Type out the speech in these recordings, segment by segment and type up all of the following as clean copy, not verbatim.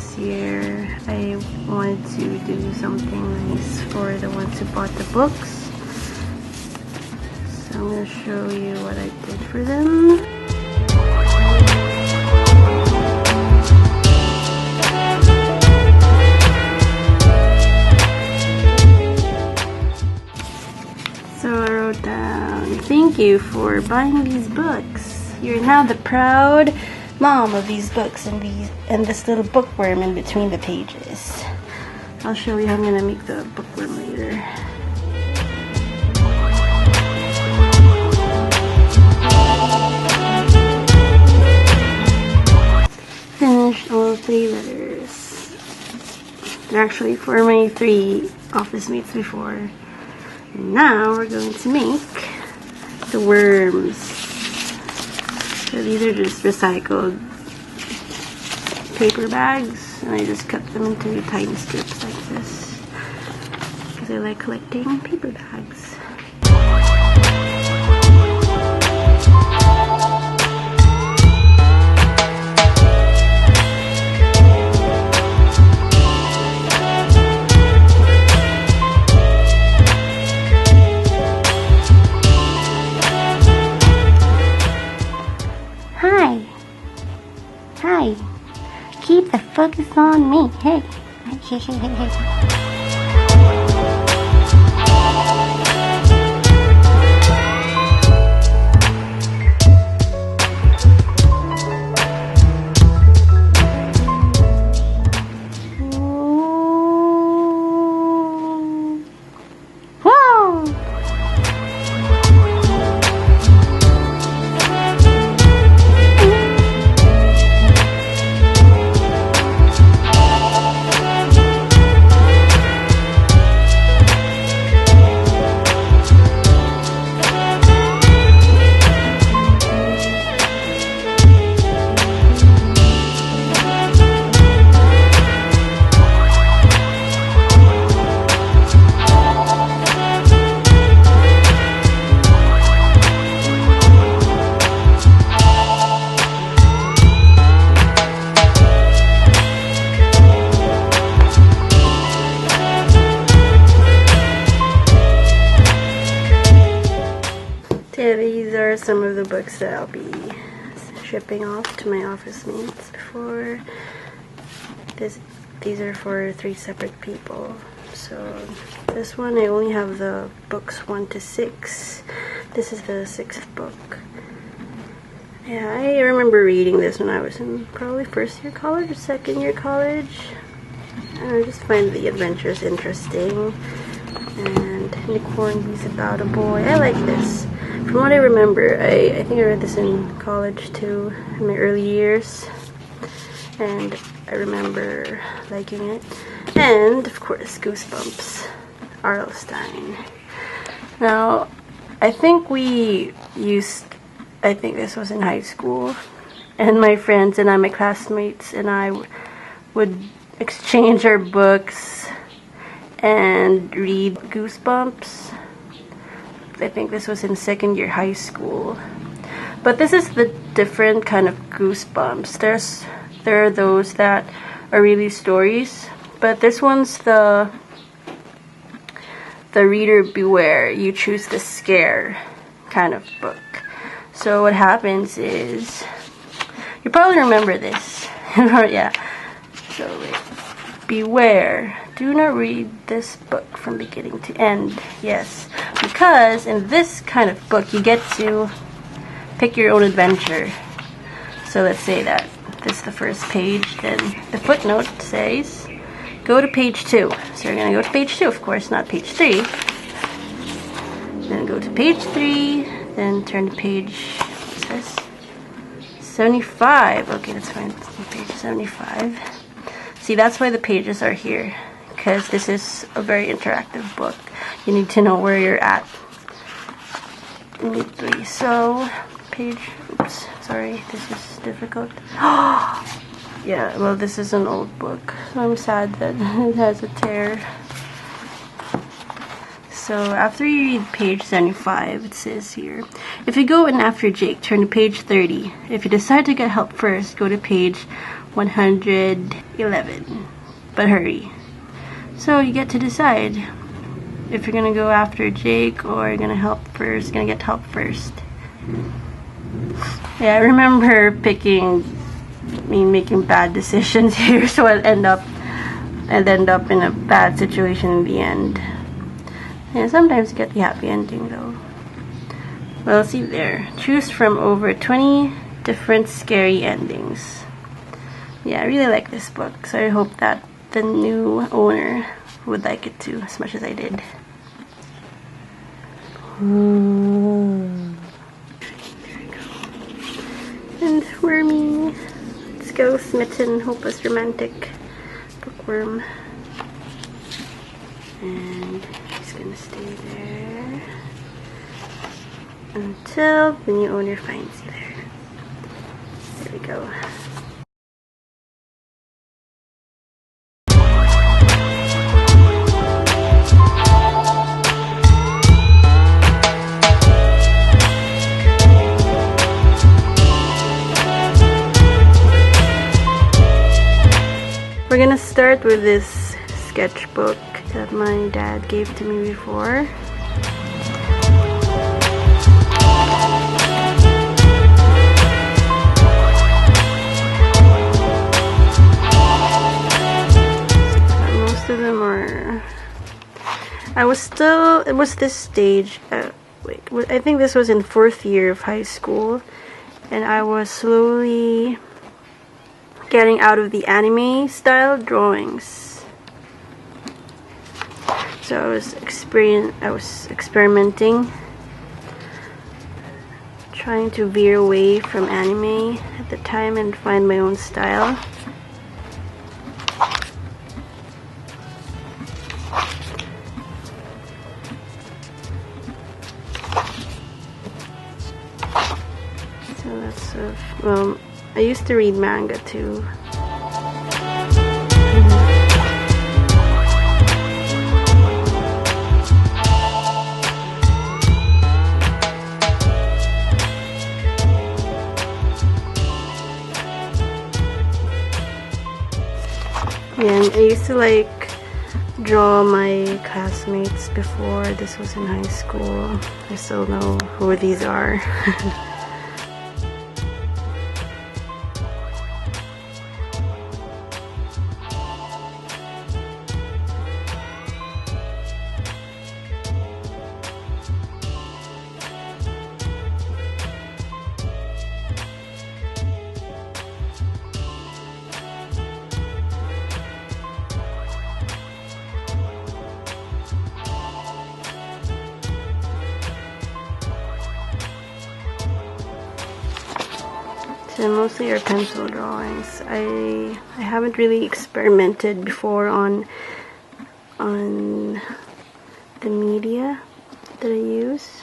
this year. I wanted to do something nice for the ones who bought the books. So I'm going to show you what I did for them. So I wrote down, thank you for buying these books. You're now the proud mom of these books and this little bookworm in between the pages. I'll show you how I'm going to make the bookworm later. Finished all 3 letters. They're actually for my 3 office mates before. Now we're going to make the worms. So these are just recycled paper bags, and I just cut them into tiny strips like this because I like collecting paper bags. Hi. Keep the focus on me. Hey. Hey. These are some of the books that I'll be shipping off to my office mates before these are for 3 separate people. So this one I only have the books 1 to 6. This is the 6th book. Yeah, I remember reading this when I was in probably 1st year college or 2nd year college. I just find the adventures interesting. And Nick Hornby's about a boy. I like this. From what I remember, I think I read this in college too, in my early years, and I remember liking it. And of course, Goosebumps, R.L. Stine. Now, I think this was in high school, and my friends and my classmates and I would exchange our books and read Goosebumps. I think this was in 2nd year high school. But this is the different kind of Goosebumps. There are those that are really stories, but this one's the reader beware, you choose the scare kind of book. So what happens is, you probably remember this. Yeah. So beware. Do not read this book from beginning to end. Yes, because in this kind of book you get to pick your own adventure. So let's say that this is the first page, then the footnote says go to page 2. So you're going to go to page 2, of course, not page 3. Then go to page 3, then turn to page, what's this? 75. Okay, that's fine. Page 75. See, that's why the pages are here, because this is a very interactive book. You need to know where you're at immediately. So, page, oops, sorry, this is difficult. Yeah, well, this is an old book, so I'm sad that it has a tear. So after you read page 75, it says here, if you go in after Jake, turn to page 30. If you decide to get help first, go to page 111. But hurry. So you get to decide if you're gonna go after Jake or you're gonna get help first. Yeah, I remember making bad decisions here, so I'd end up in a bad situation in the end. And sometimes you get the happy ending though. Well, let's see there. Choose from over 20 different scary endings. Yeah, I really like this book, so I hope that the new owner would like it too, as much as I did. Ooh. There we go. And Wormy. Let's go, Smitten, Hopeless Romantic, Bookworm. And he's gonna stay there until the new owner finds you there. There we go. We're gonna start with this sketchbook that my dad gave to me before. Most of them are... it was this stage, I think this was in 4th year of high school, and I was slowly getting out of the anime style drawings. So I was experimenting, trying to veer away from anime at the time and find my own style. So that's well, I used to read manga too. Yeah, and I used to like draw my classmates before. This was in high school. I still know who these are. So mostly are pencil drawings. I haven't really experimented before on the media that I use.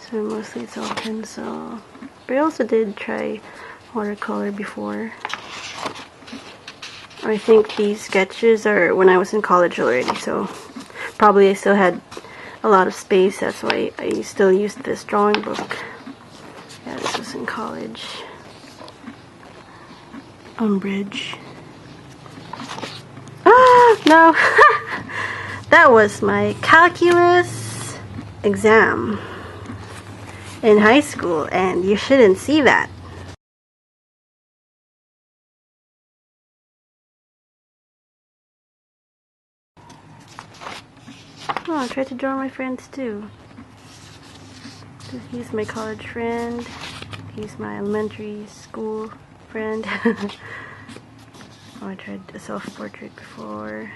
So mostly it's all pencil. But I also did try watercolor before. I think these sketches are when I was in college already, so probably I still had a lot of space. That's why I still used this drawing book. Yeah, this was in college. Bridge. Ah, no! That was my calculus exam in high school, and you shouldn't see that. Oh, I tried to draw my friends too. He's my college friend. He's my elementary school friend. Oh, I tried a self-portrait before.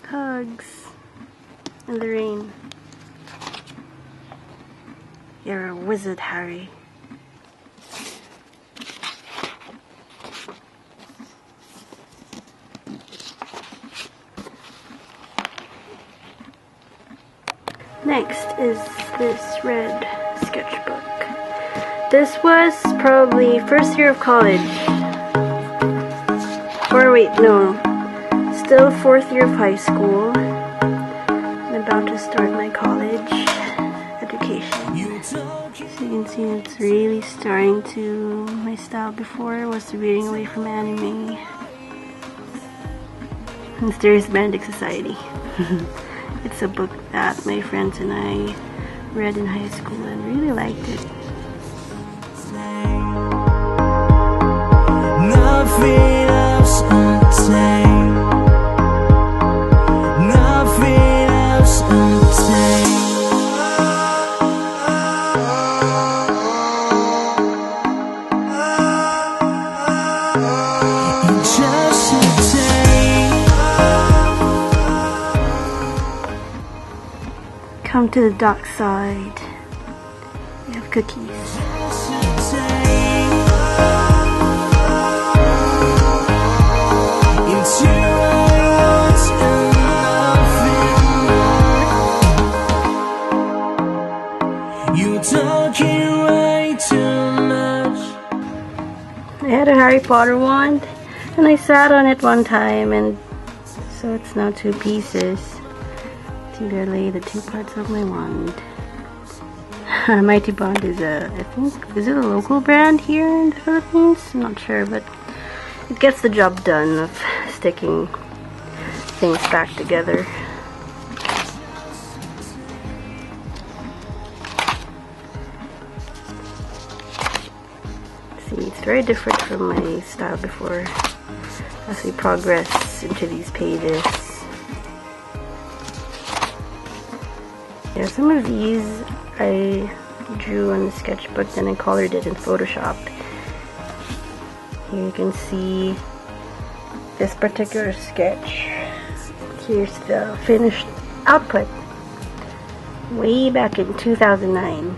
Hugs in the rain. You're a wizard, Harry. Next is this red sketchbook. This was probably first year of college. Or wait, no. still 4th year of high school. I'm about to start my college education. So you can see it's really starting to, my style before was veering away from anime. Mysterious Benedict Society. It's a book that my friends and I read in high school and really liked it. Nothing else untamed. Nothing else untamed. Just a day. Come to the dark side. We have cookies. I had a Harry Potter wand and I sat on it one time, and so it's now 2 pieces to lay the 2 parts of my wand. Mighty Bond is I think, is it a local brand here in the Philippines? I'm not sure, but it gets the job done of sticking things back together. See, it's very different from my style before as we progress into these pages. Yeah, some of these I drew on the sketchbook, then I colored it in Photoshop. Here you can see this particular sketch. Here's the finished output way back in 2009.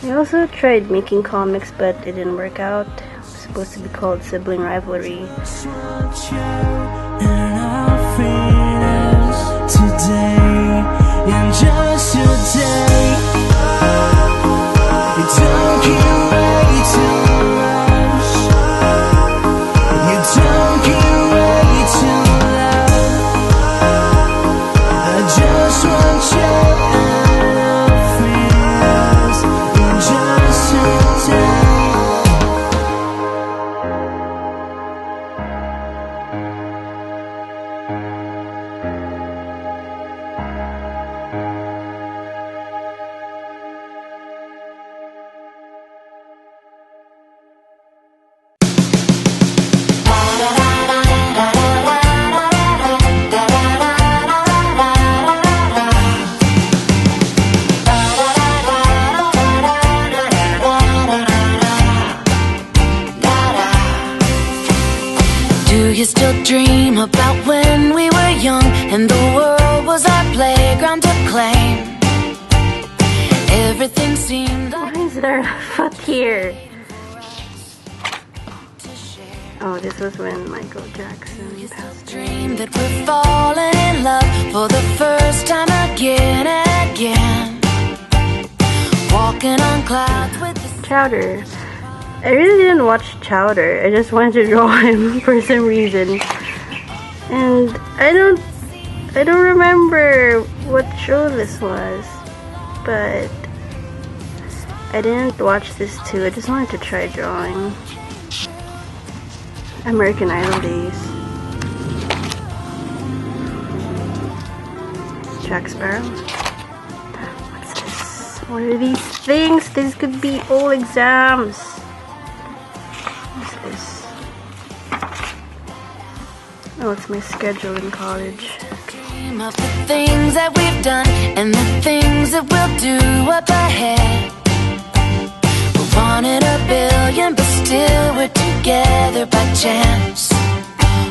I also tried making comics, but it didn't work out. It was supposed to be called Sibling Rivalry. Today, in just a day, you don't get way too much. You don't get way too loud. I just want you and nothing else in just a day. Do you still dream about when we were young and the world was our playground to claim? Everything seemed like... Why is there a foot here? Oh, this was when Michael Jackson passed away. Dream that we're falling in love for the first time again and again. Walking on clouds with the... Chowder. I really didn't watch Chowder. I just wanted to draw him for some reason. And I don't remember what show this was, but I didn't watch this too. I just wanted to try drawing. American Idol days. Jack Sparrow. What's this? What are these things? These could be all exams. What's this? Oh, it's my schedule in college. Dream of the things that we've done and the things that we'll do up ahead. We're one in a billion, but still we're together by chance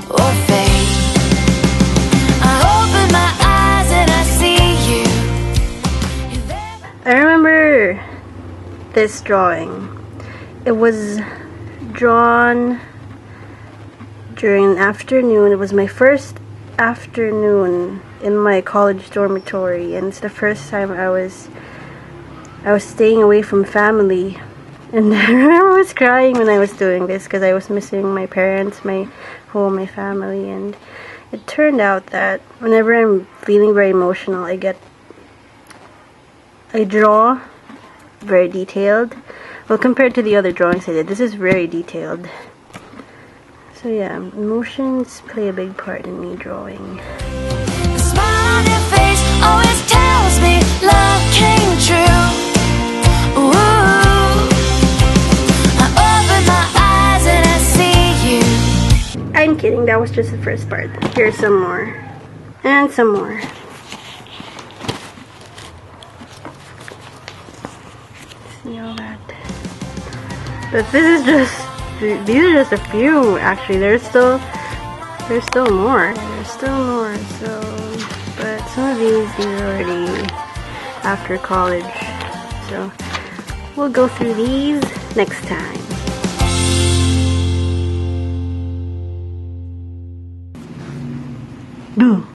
or fate. I open my eyes and I see you. I remember this drawing. It was drawn during an afternoon. It was my first afternoon in my college dormitory, and it's the first time I was staying away from family And I remember I was crying when I was doing this because I was missing my parents, my home, my family, and it turned out that whenever I'm feeling very emotional, I draw very detailed. Well, compared to the other drawings I did, this is very detailed. So yeah, emotions play a big part in me drawing. The smile on your face always tells me love came true. Ooh, I open my eyes and I see you. I'm kidding, that was just the first part. Here's some more. And some more. See all that? But this is just, these are just a few actually. There's still more. There's still more. So, but some of these are already after college. So we'll go through these next time. Boom.